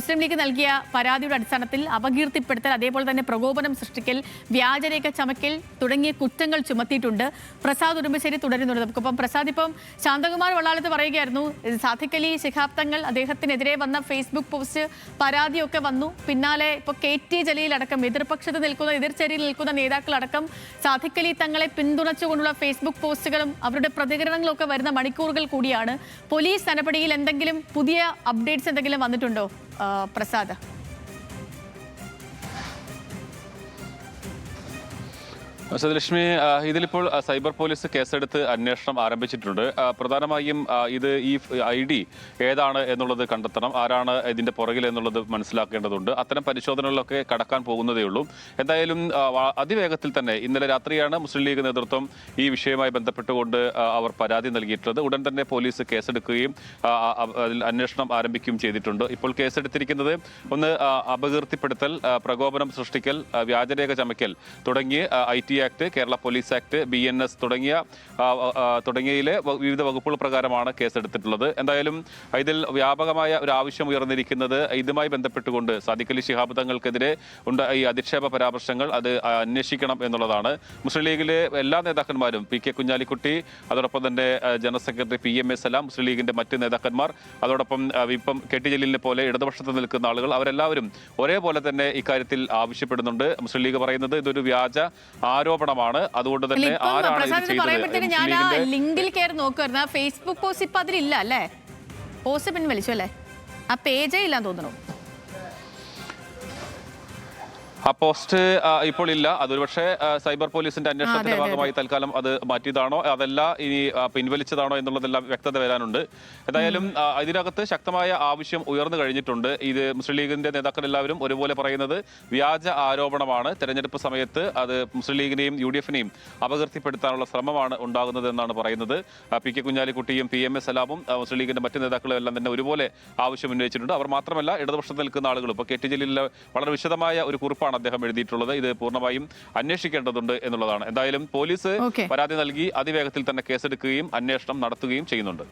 മുസ്ലിം league നൽകിയ പരാതിയുടെ അടിസ്ഥാനത്തിൽ അപകീർത്തിപ്പെടുത്തൽ, അതേപോലെ തന്നെ പ്രകോപനം സൃഷ്ടിക്കൽ, വ്യാജരേഖ ചമക്കൽ തുടങ്ങിയ കുറ്റങ്ങൾ ചുമത്തിയിട്ടുണ്ട്. പ്രസാദ് ഉടുമ്പശ്ശേരി തുടരുന്നുണ്ട്. നമുക്കിപ്പം പ്രസാദ്, ഇപ്പം ശാന്തകുമാർ വള്ളാലത്ത് പറയുകയായിരുന്നു, സാദിഖ് അലി ശിഹാബ് തങ്ങൾ അദ്ദേഹത്തിനെതിരെ വന്ന ഫേസ്ബുക്ക് പോസ്റ്റ് പരാതിയൊക്കെ വന്നു. പിന്നാലെ ഇപ്പോൾ KT ജലീൽ അടക്കം എതിർപക്ഷത്ത് നിൽക്കുന്ന എതിർചേരിയിൽ നിൽക്കുന്ന നേതാക്കളടക്കം സാദിഖ് അലി തങ്ങളെ പിന്തുണച്ചുകൊണ്ടുള്ള ഫേസ്ബുക്ക് പോസ്റ്റുകളും അവരുടെ പ്രതികരണങ്ങളും ഒക്കെ വരുന്ന മണിക്കൂറുകൾ കൂടിയാണ്. പോലീസ് നടപടിയിൽ എന്തെങ്കിലും പുതിയ അപ്ഡേറ്റ്സ് എന്തെങ്കിലും വന്നിട്ടുണ്ടോ പ്രസാദ്? സതലക്ഷ്മി, ഇതിലിപ്പോൾ സൈബർ പോലീസ് കേസെടുത്ത് അന്വേഷണം ആരംഭിച്ചിട്ടുണ്ട്. പ്രധാനമായും ഇത് ഈ ID ഏതാണ് എന്നുള്ളത് കണ്ടെത്തണം, ആരാണ് ഇതിന്റെ പുറകിൽ എന്നുള്ളത് മനസ്സിലാക്കേണ്ടതുണ്ട്. അത്തരം പരിശോധനകളിലൊക്കെ കടക്കാൻ പോകുന്നതേ ഉള്ളൂ. എന്തായാലും അതിവേഗത്തിൽ തന്നെ ഇന്നലെ രാത്രിയാണ് മുസ്ലിം ലീഗ് നേതൃത്വം ഈ വിഷയവുമായി ബന്ധപ്പെട്ടുകൊണ്ട് അവർ പരാതി നൽകിയിട്ടുള്ളത്. ഉടൻ തന്നെ പോലീസ് കേസെടുക്കുകയും അന്വേഷണം ആരംഭിക്കുകയും ചെയ്തിട്ടുണ്ട്. ഇപ്പോൾ കേസെടുത്തിരിക്കുന്നത് ഒന്ന് അപകീർത്തിപ്പെടുത്തൽ, പ്രകോപനം സൃഷ്ടിക്കൽ, വ്യാജരേഖ ചമയ്ക്കൽ തുടങ്ങിയ IT act, Kerala police act, BNS തുടങ്ങിയയിലെ വിവിധ വകുപ്പുകൾ പ്രകാരമാണ് കേസെടുത്തിട്ടുള്ളത്. എന്തായാലും ഇതിൽ വ്യാപകമായ ഒരു ആവശ്യം ഉയർന്നിരിക്കുന്നത് ഇതുമായി ബന്ധപ്പെട്ടുകൊണ്ട് സാദിഖ് അലി ശിഹാബ് തങ്ങൾക്കെതിരെ ഈ അധിക്ഷേപ പരാമർശങ്ങൾ അത് അന്വേഷിക്കണം എന്നുള്ളതാണ്. മുസ്ലിം ലീഗിലെ എല്ലാ നേതാക്കന്മാരും, PK കുഞ്ഞാലിക്കുട്ടി, അതോടൊപ്പം തന്നെ ജനറൽ സെക്രട്ടറി PM സലാം, മുസ്ലിം ലീഗിന്റെ മറ്റ് നേതാക്കന്മാർ, അതോടൊപ്പം ഇപ്പം KT ജലീലിനെ പോലെ ഇടതുപക്ഷത്ത് നിൽക്കുന്ന ആളുകൾ, അവരെല്ലാവരും ഒരേപോലെ തന്നെ ഇക്കാര്യത്തിൽ ആവശ്യപ്പെടുന്നുണ്ട്. മുസ്ലിം ലീഗ് പറയുന്നത് ഇതൊരു വ്യാജ ആരോപണമാണ്. അതുകൊണ്ട് തന്നെ ഞാൻ ലിങ്കിൽ കയറി നോക്കുവായിരുന്നു. ഫേസ്ബുക്ക് പോസ്റ്റ് ഇപ്പൊ അതിലില്ല അല്ലേ? പോസ്റ്റ് പിൻവലിച്ചു അല്ലേ? ആ പേജേ ഇല്ലാന്ന് തോന്നുന്നു. ആ പോസ്റ്റ് ഇപ്പോൾ ഇല്ല. അതൊരു പക്ഷേ സൈബർ പോലീസിന്റെ അന്വേഷണത്തിന്റെ ഭാഗമായി തൽക്കാലം അത് മാറ്റിയതാണോ അതല്ല ഇനി പിൻവലിച്ചതാണോ എന്നുള്ളതെല്ലാം വ്യക്തത വരാനുണ്ട്. എന്തായാലും ഇതിനകത്ത് ശക്തമായ ആവശ്യം ഉയർന്നു കഴിഞ്ഞിട്ടുണ്ട്. ഇത് മുസ്ലിം ലീഗിന്റെ നേതാക്കൾ എല്ലാവരും ഒരുപോലെ പറയുന്നത് വ്യാജ ആരോപണമാണ്. തെരഞ്ഞെടുപ്പ് സമയത്ത് അത് മുസ്ലിം ലീഗിനെയും UDF-നെയും അപകീർത്തിപ്പെടുത്താനുള്ള ശ്രമമാണ് ഉണ്ടാകുന്നത് എന്നാണ് പറയുന്നത്. PK കുഞ്ഞാലിക്കുട്ടിയും PM സലാമും മുസ്ലിം ലീഗിന്റെ മറ്റ് നേതാക്കളും എല്ലാം തന്നെ ഒരുപോലെ ആവശ്യം ഉന്നയിച്ചിട്ടുണ്ട്. അവർ മാത്രമല്ല, ഇടതുപക്ഷത്ത് നിൽക്കുന്ന ആളുകളും. ഇപ്പോൾ KT ജലീലിലെ വളരെ വിശദമായ ഒരു കുറിപ്പാണ് അദ്ദേഹം എഴുതിയിട്ടുള്ളത്. ഇത് പൂർണ്ണമായും അന്വേഷിക്കേണ്ടതുണ്ട് എന്നുള്ളതാണ്. എന്തായാലും പോലീസ് പരാതി നൽകി അതിവേഗത്തിൽ തന്നെ കേസെടുക്കുകയും അന്വേഷണം നടത്തുകയും ചെയ്യുന്നുണ്ട്.